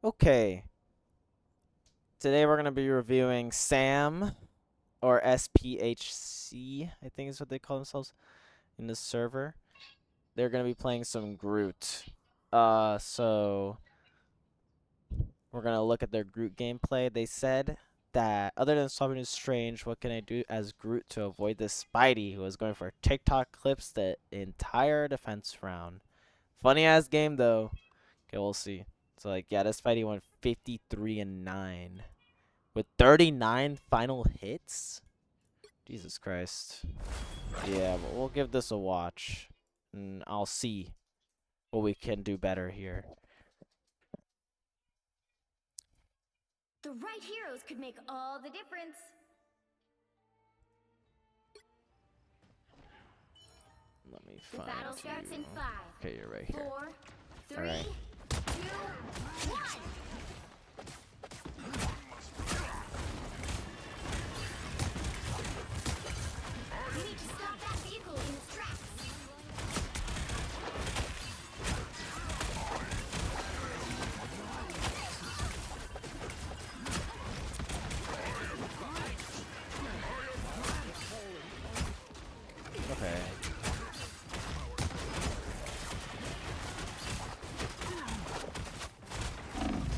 Okay, today we're going to be reviewing Sam, or SPHC, I think is what they call themselves in the server. They're going to be playing some Groot. So we're going to look at their Groot gameplay. They said that other than swapping to Strange, what can I do as Groot to avoid this Spidey who was going for TikTok clips the entire defense round. Funny ass game though. Okay, we'll see. So like, yeah, this Spidey went 53-9. With 39 final hits? Jesus Christ. Yeah, but we'll give this a watch. And I'll see what we can do better here. The right heroes could make all the difference. Let me The find battle starts in 5. Okay, you're right here. 4, 3, Alright. 2, 1. You need to stop that vehicle in its tracks. Okay.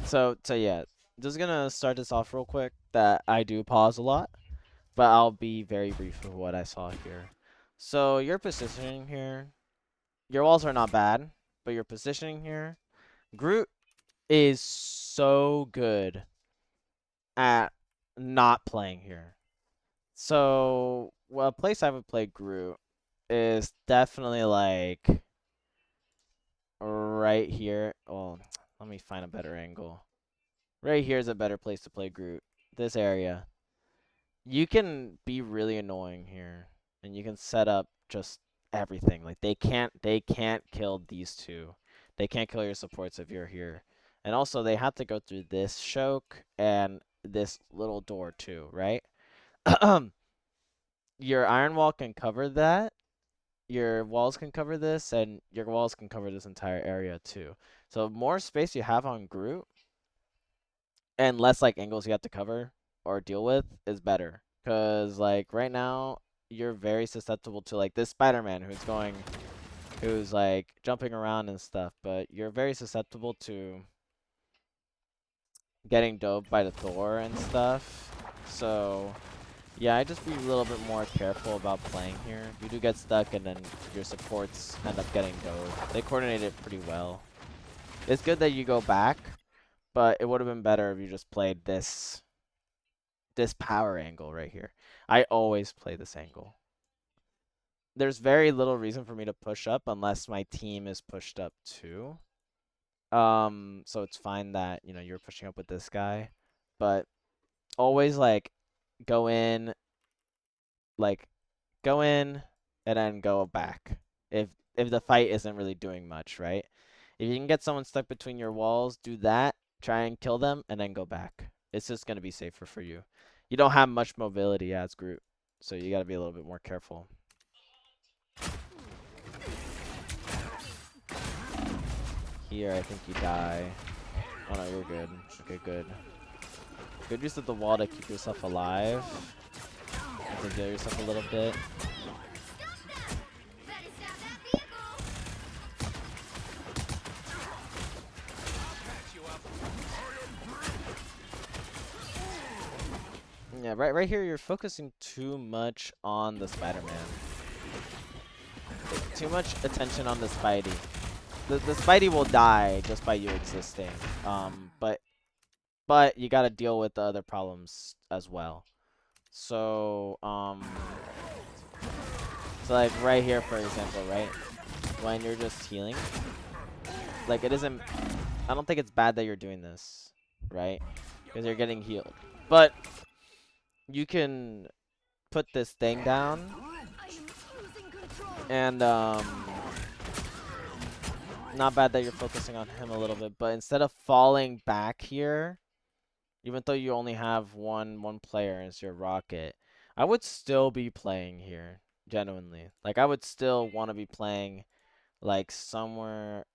So yeah, just gonna start this off real quick that I do pause a lot, but I'll be very brief with what I saw here. So your positioning here, your walls are not bad, but your positioning here, Groot is so good at not playing here. So, well, a place I would play Groot is definitely like right here. Oh, let me find a better angle. Right here is a better place to play Groot. This area. You can be really annoying here, and you can set up just everything. Like they can't kill these two. They can't kill your supports if you're here. And also they have to go through this choke and this little door too, right? Your iron wall can cover that. Your walls can cover this, and your walls can cover this entire area too. So more space you have on Groot, and less like angles you have to cover or deal with is better. Cause like right now you're very susceptible to like this Spider-Man who's like jumping around and stuff, but you're very susceptible to getting doped by the Thor and stuff. So yeah, I just be a little bit more careful about playing here. You do get stuck and then your supports end up getting doped. They coordinate it pretty well. It's good that you go back, but it would have been better if you just played this power angle right here. I always play this angle. There's very little reason for me to push up unless my team is pushed up too. So it's fine that, you know, you're pushing up with this guy, but always like go in, like go in and then go back. If the fight isn't really doing much, right? If you can get someone stuck between your walls, do that, try and kill them, and then go back. It's just gonna be safer for you. You don't have much mobility as Groot, so you gotta be a little bit more careful. Here, I think you die. Oh no, you're good. Okay, good. Good use of the wall to keep yourself alive. And to heal yourself a little bit. Yeah, right here, you're focusing too much on the Spider-Man. Too much attention on the Spidey. The Spidey will die just by you existing. But you gotta deal with the other problems as well. So, so like right here, for example, right? When you're just healing, like it isn't, I don't think it's bad that you're doing this, right? Because you're getting healed. But you can put this thing down and, not bad that you're focusing on him a little bit, but instead of falling back here, even though you only have one player as your rocket, I would still be playing here, genuinely. Like I would still want to be playing like somewhere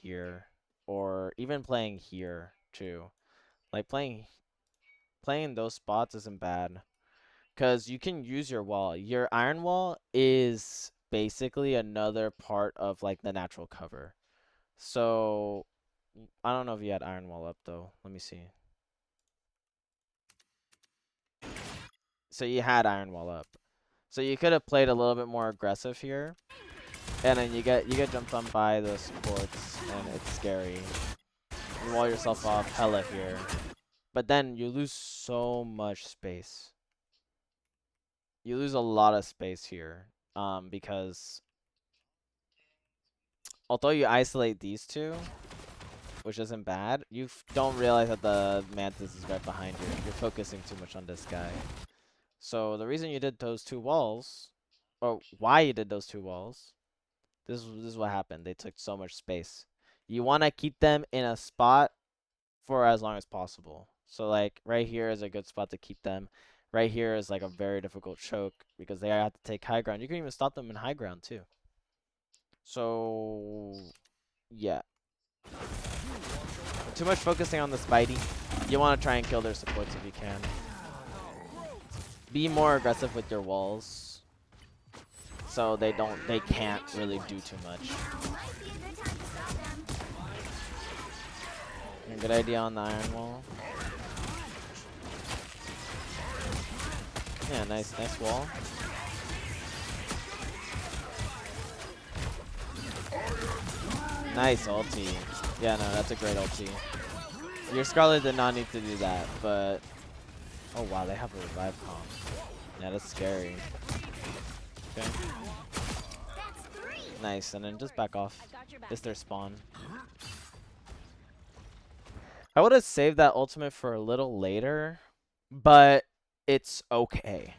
here. or even playing here too. Like playing those spots isn't bad. Because you can use your wall. Your iron wall is basically another part of like the natural cover. So I don't know if you had iron wall up though. Let me see. So you had iron wall up. So you could have played a little bit more aggressive here. And then you get jumped on by the supports and it's scary. You wall yourself off hella here. But then you lose so much space. You lose a lot of space here. Because although you isolate these two, which isn't bad, you don't realize that the Mantis is right behind you. You're focusing too much on this guy. So the reason you did those two walls, or why you did those two walls, this is what happened. They took so much space. You want to keep them in a spot for as long as possible. So like right here is a good spot to keep them. Right here is like a very difficult choke because they have to take high ground. You can even stop them in high ground too. So yeah. Too much focusing on the Spidey. You want to try and kill their supports if you can. Be more aggressive with your walls, so they can't really do too much. A good idea on the iron wall. Yeah, nice wall. Nice ulti. Yeah, no, that's a great ulti. Your Scarlet did not need to do that, but oh wow, they have a revive comp. Yeah, that's scary. Okay. Nice, and then just back off. It's their spawn. I would have saved that ultimate for a little later, but it's okay.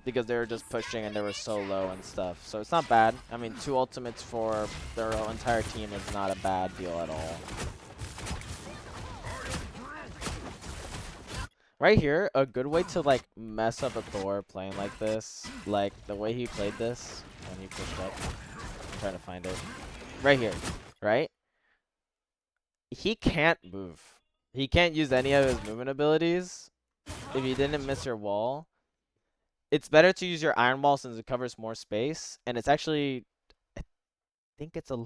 Because they were just pushing and they were so low and stuff. So it's not bad. I mean, 2 ultimates for their entire team is not a bad deal at all. Right here, a good way to like mess up a Thor playing like this, like the way he played this when he pushed up. I'm trying to find it. Right here, right? He can't move. He can't use any of his movement abilities if you didn't miss your wall. It's better to use your iron wall since it covers more space, and it's actually, I think it's a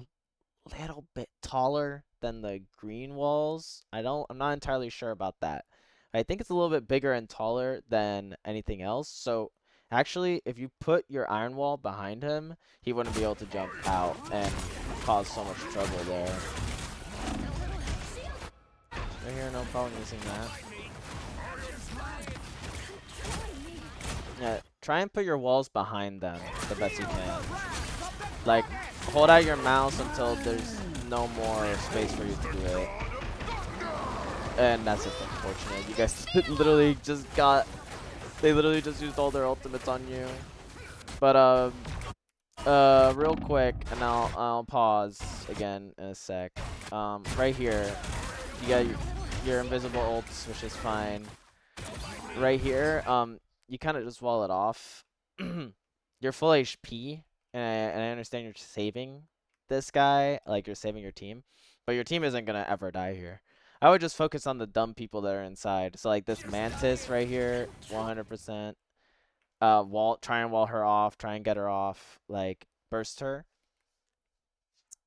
little bit taller than the green walls. I'm not entirely sure about that. I think it's a little bit bigger and taller than anything else. So actually, if you put your iron wall behind him, he wouldn't be able to jump out and cause so much trouble there. Right here, no problem using that. Yeah, try and put your walls behind them the best you can. Like, hold out your mouse until there's no more space for you to do it. And that's just unfortunate. You guys literally just they literally just used all their ultimates on you. But real quick, and I'll pause again in a sec. Right here, you got your invisible ults, which is fine. Right here, you kind of just wall it off. You're full HP, and I understand you're saving this guy, like you're saving your team, but your team isn't gonna ever die here. I would just focus on the dumb people that are inside. So like this Mantis right here, 100%. Try and wall her off, try and get her off, like burst her.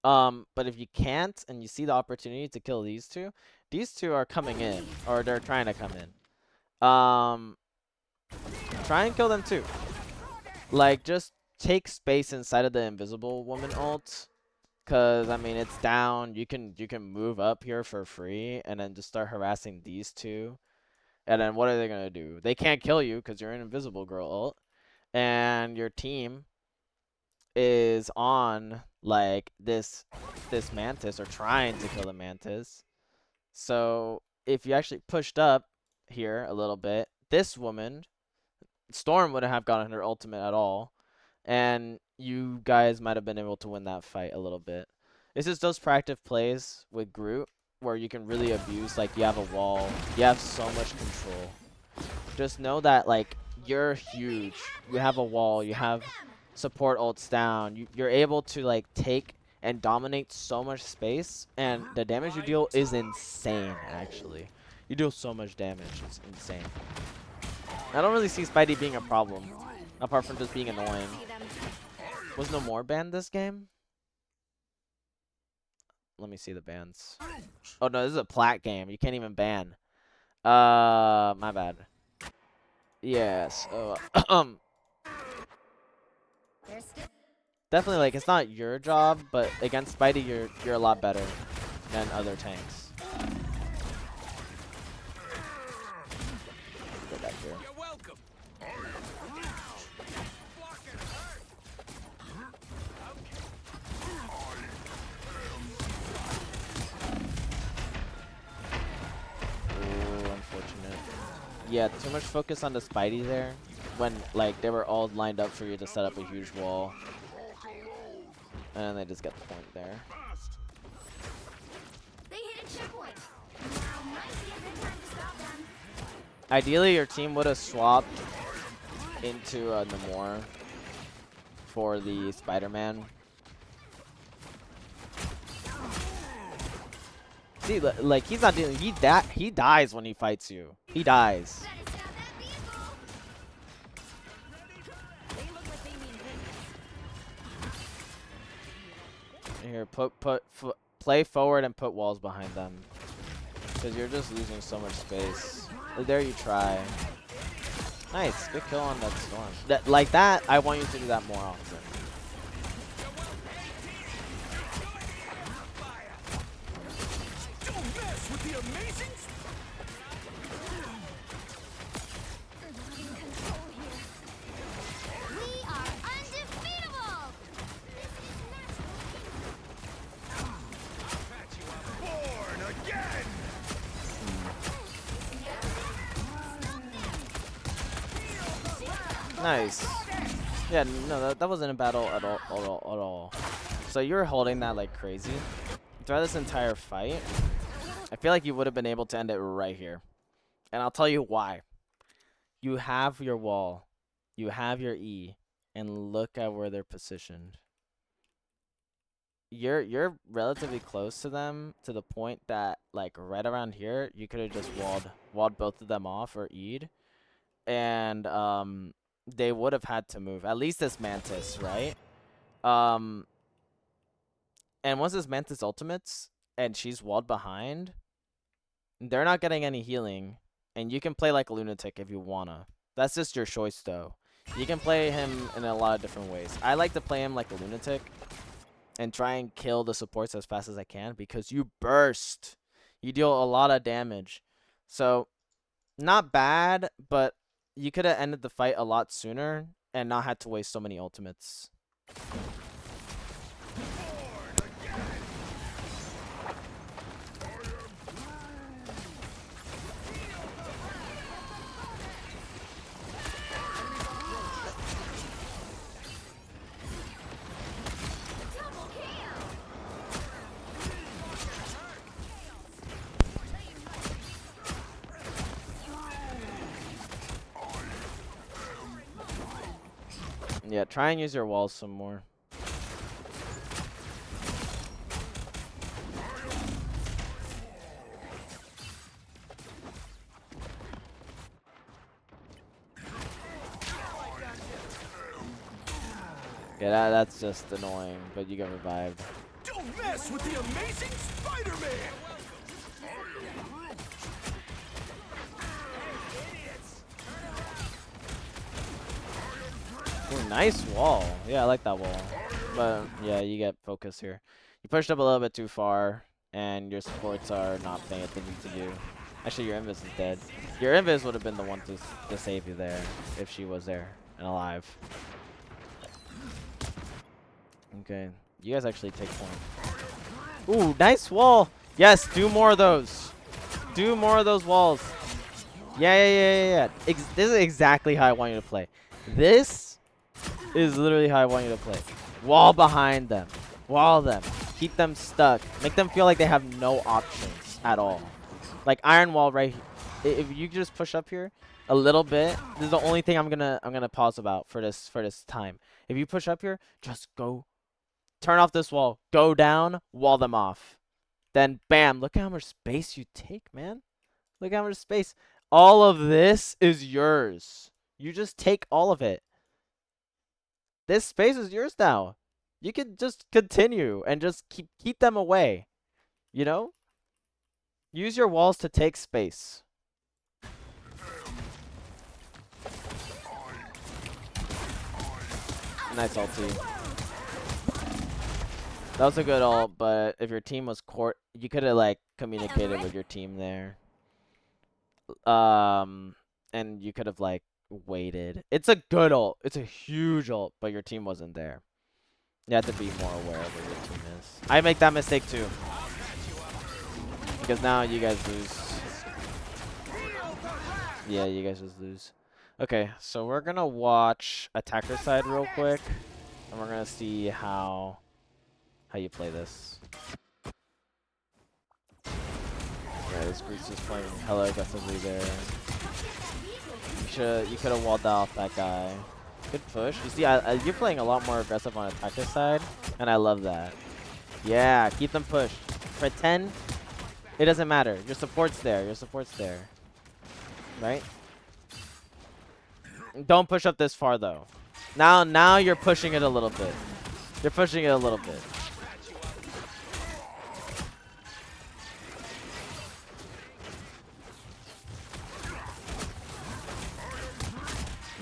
But if you can't and you see the opportunity to kill these two are coming in, or they're trying to come in. Try and kill them too. Like, just take space inside of the invisible woman ult. Cause I mean it's down. You can move up here for free and then just start harassing these two. And then what are they gonna do? They can't kill you because you're an invisible girl ult. And your team is on like this Mantis or trying to kill the Mantis. So if you actually pushed up here a little bit, this woman, Storm wouldn't have gotten her ultimate at all. And you guys might have been able to win that fight a little bit. This is those proactive plays with Groot where you can really abuse, like you have a wall, you have so much control. Just know that like you're huge. You have a wall, you have support ults down. You're able to like take and dominate so much space, and the damage you deal is insane, actually. You deal so much damage, it's insane. I don't really see Spidey being a problem, apart from just being annoying. Was no more banned this game? Let me see the bans. Oh no, this is a Plat game. You can't even ban. My bad. Yes. Definitely, like, it's not your job, but against Spidey, you're a lot better than other tanks. Go back here. You're welcome. Ooh, unfortunate. Yeah, too much focus on the Spidey there, when like they were all lined up for you to set up a huge wall, and then they just get the point there. They hit a checkpoint. Now might be a good time to stop them. Ideally, your team would have swapped into Namor for the Spider-Man. See, like, he's not dealing. He dies when he fights you. He dies. Better stop that vehicle. They look like they mean business. Here, play forward and put walls behind them, because you're just losing so much space. There you try. Nice, good kill on that storm. Like that, I want you to do that more often. Don't mess with the amazing. They're not in control here. We are undefeatable. Born again. Nice. Yeah, no, that wasn't a battle at all. So you were holding that like crazy throughout this entire fight. I feel like you would have been able to end it right here, and I'll tell you why. You have your wall, you have your E, and look at where they're positioned. You're relatively close to them, to the point that like right around here you could have just walled both of them off or E'd, and they would have had to move. At least this Mantis, right? And once this Mantis ultimates and she's walled behind, they're not getting any healing, and you can play like a lunatic if you wanna. That's just your choice, though. You can play him in a lot of different ways. I like to play him like a lunatic and try and kill the supports as fast as I can, because you burst. You deal a lot of damage. So, not bad, but you could have ended the fight a lot sooner and not had to waste so many ultimates. Double kill. Yeah, try and use your walls some more. Yeah, that's just annoying, but you got revived. Don't mess with the amazing Spider-Man. Ooh, nice wall. Yeah, I like that wall. But yeah, you get focus here. You pushed up a little bit too far, and your supports are not paying attention to you. Actually, your invis is dead. Your invis would have been the one to save you there if she was there and alive. Okay, you guys actually take point. Ooh, nice wall. Yes, do more of those. Do more of those walls. Yeah. This is exactly how I want you to play. This is literally how I want you to play. Wall behind them. Wall them. Keep them stuck. Make them feel like they have no options at all. Like iron wall right here. If you just push up here a little bit, this is the only thing I'm gonna pause about for this time. If you push up here, just go turn off this wall, go down, wall them off. Then bam, look how much space you take, man. Look how much space. All of this is yours. You just take all of it. This space is yours now. You can just continue and just keep them away. You know? Use your walls to take space. Nice ulti. That was a good ult, but if your team was court, you could have like communicated with your team there. And you could have like waited. It's a good ult. It's a huge ult, but your team wasn't there. You have to be more aware of where your team is. I make that mistake too. Because now you guys lose. Yeah, you guys just lose. Okay, so we're gonna watch attacker side real quick. And we're gonna see how you play this. Yeah, this Groot's just playing hella aggressively there. You could have walled off that guy. Good push. You see, you're playing a lot more aggressive on attacker side, and I love that. Yeah, keep them pushed. Pretend it doesn't matter. Your support's there. Your support's there. Right? Don't push up this far though. Now you're pushing it a little bit. You're pushing it a little bit.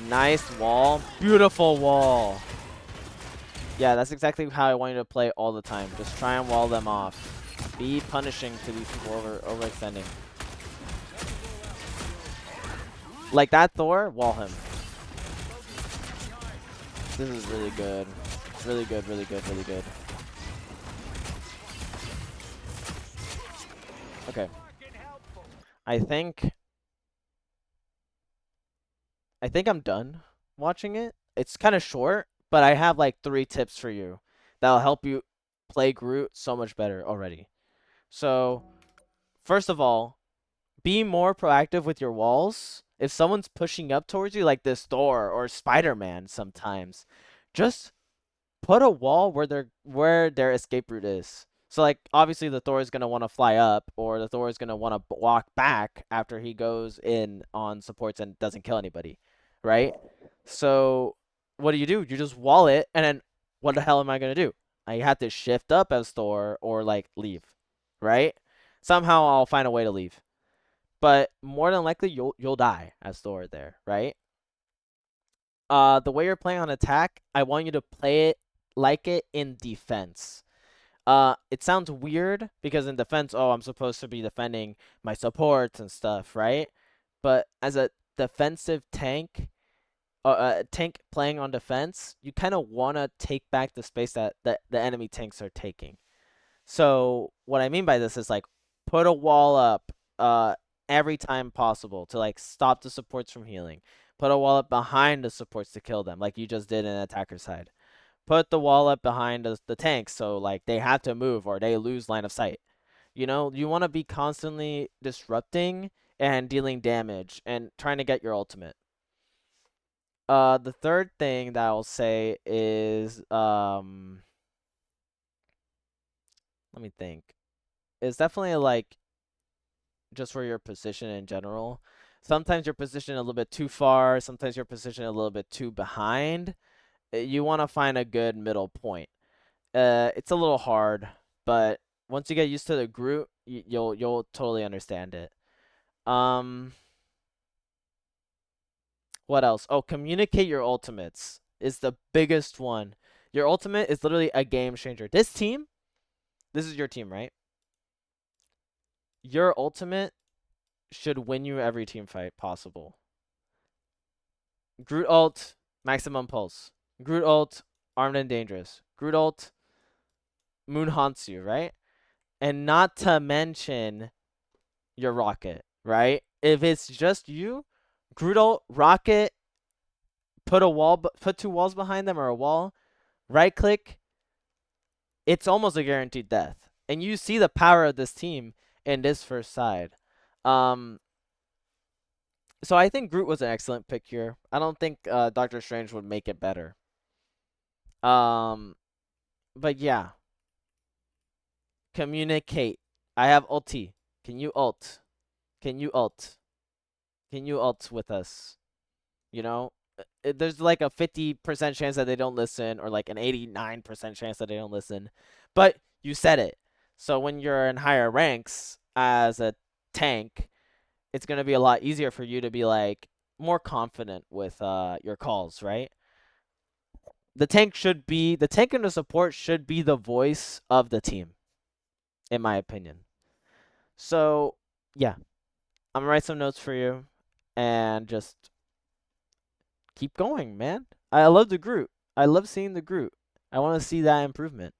Nice wall. Beautiful wall. Yeah, that's exactly how I want you to play all the time. Just try and wall them off. Be punishing to these people overextending. Like that Thor, wall him. This is really good. Really good, really good, really good. Okay. I think I'm done watching it. It's kind of short, but I have like 3 tips for you that'll help you play Groot so much better already. So, first of all, be more proactive with your walls. If someone's pushing up towards you, like this Thor or Spider-Man sometimes, just put a wall where their escape route is. So like obviously the Thor is gonna want to fly up, or the Thor is gonna want to walk back after he goes in on supports and doesn't kill anybody, right? So what do? You just wall it, and then what the hell am I gonna do? I have to shift up as Thor or like leave, right? Somehow I'll find a way to leave, but more than likely you'll die as Thor there, right? The way you're playing on attack, I want you to play it like it in defense. It sounds weird because in defense, oh, I'm supposed to be defending my supports and stuff, right? But as a defensive tank, tank playing on defense, you kind of want to take back the space that the enemy tanks are taking. So what I mean by this is like put a wall up every time possible to like stop the supports from healing. Put a wall up behind the supports to kill them, like you just did in attacker side. Put the wall up behind the tanks so like they have to move or they lose line of sight. You know, you want to be constantly disrupting and dealing damage and trying to get your ultimate. The third thing that I'll say is let me think. It's definitely like just for your position in general. Sometimes you're positioned a little bit too far, sometimes you're positioned a little bit too behind. You want to find a good middle point. It's a little hard, but once you get used to the Groot, you'll totally understand it. What else? Oh, communicate your ultimates is the biggest one. Your ultimate is literally a game changer. This is your team, right? Your ultimate should win you every team fight possible. Groot ult, maximum pulse. Groot ult, armed and dangerous. Groot ult, moon haunts you, right? And not to mention your rocket, right? If it's just you, Groot ult, rocket, put 2 walls behind them or a wall, right click, it's almost a guaranteed death. And you see the power of this team in this first side. So I think Groot was an excellent pick here. I don't think Doctor Strange would make it better. But yeah, communicate. I have ulti. Can you ult? Can you ult? Can you ult with us? You know, there's like a 50% chance that they don't listen, or like an 89% chance that they don't listen. But you said it. So when you're in higher ranks as a tank, it's gonna be a lot easier for you to be like more confident with your calls, right? The tank and the support should be the voice of the team, in my opinion. So yeah, I'm gonna write some notes for you and just keep going, man. I love the Groot. I love seeing the Groot. I want to see that improvement.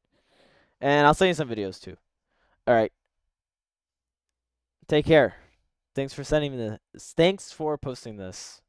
And I'll send you some videos too. All right. Take care. Thanks for sending me this. Thanks for posting this.